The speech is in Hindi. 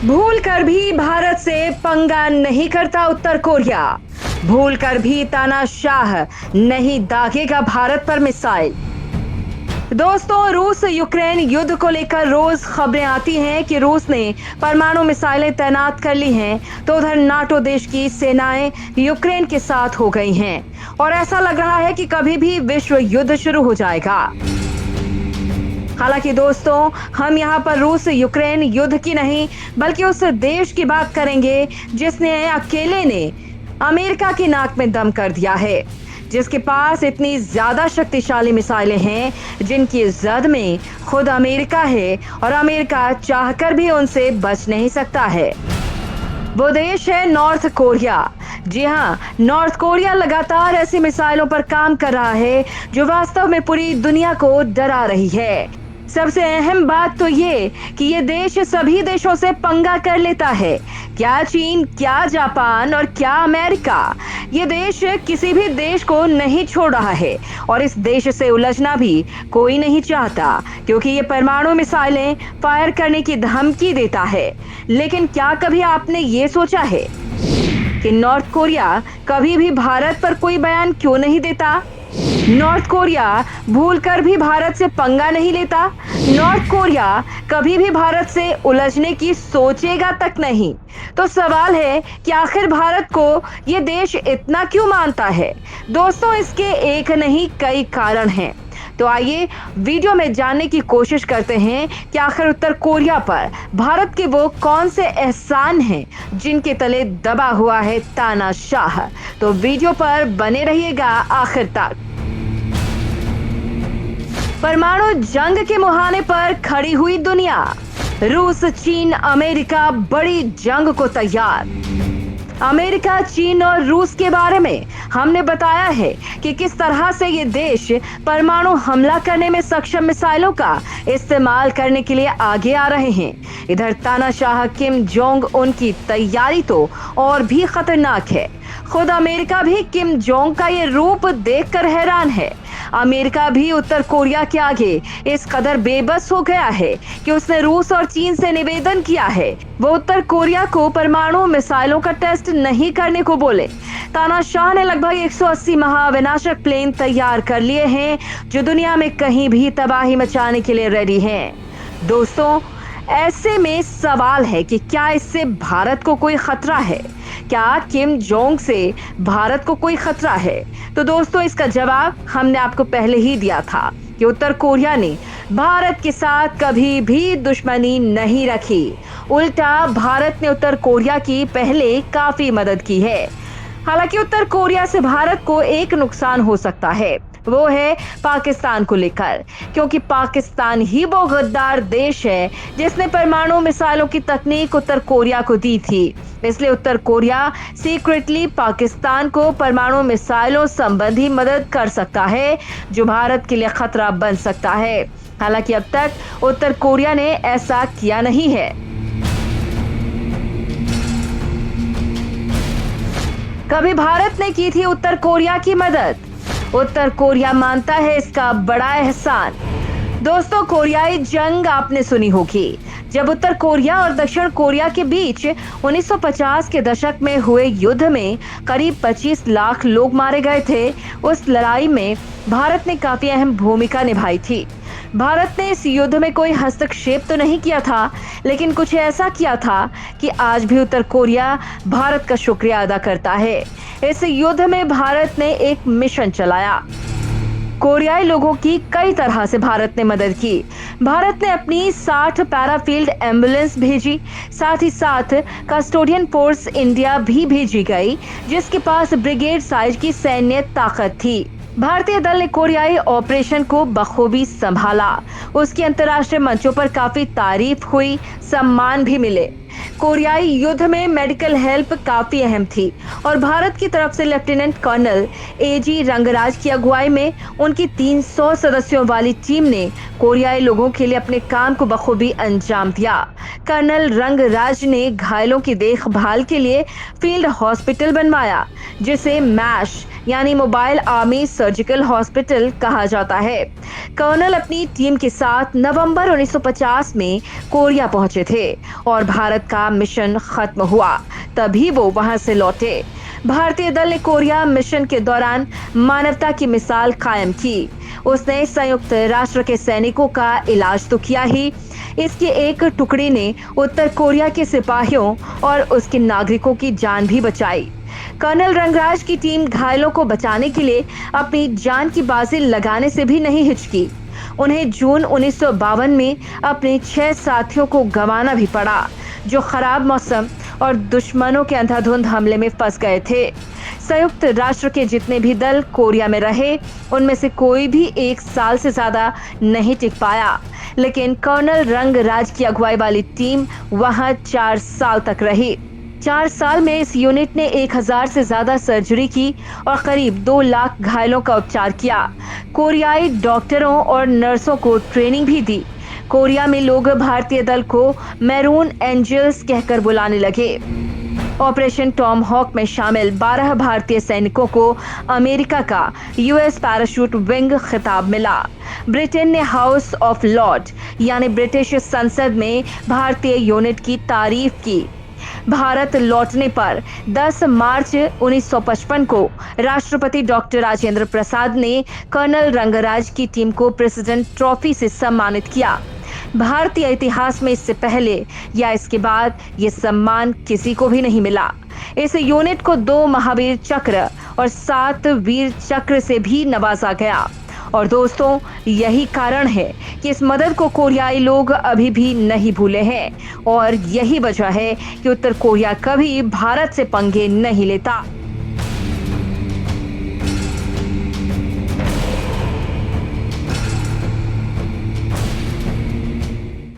भूलकर भी भारत से पंगा नहीं करता उत्तर कोरिया। भूलकर भी तानाशाह नहीं दागेगा भारत पर मिसाइल। दोस्तों, रूस यूक्रेन युद्ध को लेकर रोज खबरें आती हैं कि रूस ने परमाणु मिसाइलें तैनात कर ली हैं, तो उधर नाटो देश की सेनाएं यूक्रेन के साथ हो गई हैं और ऐसा लग रहा है कि कभी भी विश्व युद्ध शुरू हो जाएगा। हालांकि दोस्तों, हम यहाँ पर रूस यूक्रेन युद्ध की नहीं बल्कि उस देश की बात करेंगे जिसने अकेले ने अमेरिका की नाक में दम कर दिया है, जिसके पास इतनी ज्यादा शक्तिशाली मिसाइलें हैं जिनकी जद में खुद अमेरिका है और अमेरिका चाहकर भी उनसे बच नहीं सकता है। वो देश है नॉर्थ कोरिया। जी हाँ, नॉर्थ कोरिया लगातार ऐसी मिसाइलों पर काम कर रहा है जो वास्तव में पूरी दुनिया को डरा रही है। सबसे अहम बात तो ये कि ये देश सभी देशों से पंगा कर लेता है, क्या चीन, क्या जापान और क्या अमेरिका। ये देश किसी भी देश को नहीं छोड़ रहा है और इस देश से उलझना भी कोई नहीं चाहता, क्योंकि ये परमाणु मिसाइलें फायर करने की धमकी देता है। लेकिन क्या कभी आपने ये सोचा है कि नॉर्थ कोरिया कभी भी भारत पर कोई बयान क्यों नहीं देता? नॉर्थ कोरिया भूलकर भी भारत से पंगा नहीं लेता। नॉर्थ कोरिया कभी भी भारत से उलझने की सोचेगा तक नहीं। तो सवाल है कि आखिर भारत को ये देश इतना क्यों मानता है? दोस्तों, इसके एक नहीं कई कारण हैं। तो आइए वीडियो में जानने की कोशिश करते हैं कि आखिर उत्तर कोरिया पर भारत के वो कौन से एहसान हैं जिनके तले दबा हुआ है तानाशाह। तो वीडियो पर बने रहिएगा आखिर तक। परमाणु जंग के मुहाने पर खड़ी हुई दुनिया। रूस, चीन, अमेरिका बड़ी जंग को तैयार। अमेरिका, चीन और रूस के बारे में हमने बताया है कि किस तरह से ये देश परमाणु हमला करने में सक्षम मिसाइलों का इस्तेमाल करने के लिए आगे आ रहे हैं। इधर तानाशाह किम जोंग उन की तैयारी तो और भी खतरनाक है। खुद अमेरिका भी किम जोंग का ये रूप देखकर हैरान है। अमेरिका भी उत्तर कोरिया के आगे इस कदर बेबस हो गया है कि उसने रूस और चीन से निवेदन किया है वो उत्तर कोरिया को परमाणु मिसाइलों का टेस्ट नहीं करने को बोले। तानाशाह ने लगभग 180 महाविनाशक प्लेन तैयार कर लिए हैं जो दुनिया में कहीं भी तबाही मचाने के लिए रेडी हैं। दोस्तों, ऐसे में सवाल है कि क्या इससे भारत को कोई खतरा है? क्या किम जोंग से भारत को कोई खतरा है? तो दोस्तों, इसका जवाब हमने आपको पहले ही दिया था कि उत्तर कोरिया ने भारत के साथ कभी भी दुश्मनी नहीं रखी। उल्टा भारत ने उत्तर कोरिया की पहले काफी मदद की है। हालांकि उत्तर कोरिया से भारत को एक नुकसान हो सकता है, वो है पाकिस्तान को लेकर, क्योंकि पाकिस्तान ही वो गद्दार देश है जिसने परमाणु मिसाइलों की तकनीक उत्तर कोरिया को दी थी। इसलिए उत्तर कोरिया सीक्रेटली पाकिस्तान को परमाणु मिसाइलों संबंधी मदद कर सकता है जो भारत के लिए खतरा बन सकता है। हालांकि अब तक उत्तर कोरिया ने ऐसा किया नहीं है। कभी भारत ने की थी उत्तर कोरिया की मदद? उत्तर कोरिया मानता है इसका बड़ा एहसान। दोस्तों, कोरियाई जंग आपने सुनी होगी, जब उत्तर कोरिया और दक्षिण कोरिया के बीच 1950 के दशक में हुए युद्ध में करीब 25 लाख लोग मारे गए थे। उस लड़ाई में भारत ने काफी अहम भूमिका निभाई थी। भारत ने इस युद्ध में कोई हस्तक्षेप तो नहीं किया था, लेकिन कुछ ऐसा किया था कि आज भी उत्तर कोरिया भारत का शुक्रिया अदा करता है। इस युद्ध में भारत ने एक मिशन चलाया। कोरियाई लोगों की कई तरह से भारत ने मदद की। भारत ने अपनी 60 पैराफील्ड एम्बुलेंस भेजी, साथ ही साथ कस्टोडियन फोर्स इंडिया भी भेजी गई जिसके पास ब्रिगेड साइज की सैन्य ताकत थी। भारतीय दल ने कोरियाई ऑपरेशन को बखूबी संभाला। उसकी अंतर्राष्ट्रीय मंचों पर काफी तारीफ हुई, सम्मान भी मिले। कोरियाई युद्ध में मेडिकल हेल्प काफी अहम थी और भारत की तरफ से लेफ्टिनेंट कर्नल एजी रंगराज की अगुवाई में उनकी 300 सदस्यों वाली टीम ने कोरियाई लोगों के लिए अपने काम को बखूबी अंजाम दिया। कर्नल रंगराज ने घायलों की देखभाल के लिए फील्ड हॉस्पिटल बनवाया जिसे मैश यानी मोबाइल आर्मी सर्जिकल हॉस्पिटल कहा जाता है। कर्नल अपनी टीम के साथ नवंबर 1950 में कोरिया पहुंचे थे और भारत भारत का मिशन खत्म हुआ तभी वो वहां से लौटे। भारतीय दल ने कोरिया मिशन के दौरान मानवता की मिसाल कायम की। उसने संयुक्त राष्ट्र के सैनिकों का इलाज तो किया ही, इसकी एक टुकड़ी ने उत्तर कोरिया के सिपाहियों और उसके नागरिकों की जान भी बचाई। कर्नल रंगराज की टीम घायलों को बचाने के लिए अपनी जान की बाजी लगाने से भी नहीं हिचकी। उन्हें जून 1952 में अपने 6 साथियों को गंवाना भी पड़ा, जो खराब मौसम और दुश्मनों के अंधाधुंध हमले में फंस गए थे। संयुक्त राष्ट्र के जितने भी दल कोरिया में रहे, उनमें से कोई भी 1 साल से ज्यादा नहीं टिक पाया, लेकिन कर्नल रंगराज की अगुवाई वाली टीम वहां 4 साल तक रही। 4 साल में इस यूनिट ने 1000 से ज्यादा सर्जरी की और करीब 2 लाख घायलों का उपचार किया। कोरियाई डॉक्टरों और नर्सों को ट्रेनिंग भी दी। कोरिया में लोग भारतीय दल को मैरून एंजल्स कहकर बुलाने लगे। ऑपरेशन टॉम हॉक में शामिल 12 भारतीय सैनिकों को अमेरिका का यूएस पैराशूट विंग खिताब मिला। ब्रिटेन ने हाउस ऑफ लॉर्ड यानी ब्रिटिश संसद में भारतीय यूनिट की तारीफ की। भारत लौटने पर 10 मार्च 1955 को राष्ट्रपति डॉक्टर राजेंद्र प्रसाद ने कर्नल रंगराज की टीम को प्रेसिडेंट ट्रॉफी से सम्मानित किया। भारतीय इतिहास में इससे पहले या इसके बाद ये सम्मान किसी को भी नहीं मिला। इस यूनिट को 2 महावीर चक्र और 7 वीर चक्र से भी नवाजा गया। और दोस्तों, यही कारण है कि इस मदद को कोरियाई लोग अभी भी नहीं भूले हैं और यही वजह है कि उत्तर कोरिया कभी भारत से पंगे नहीं लेता।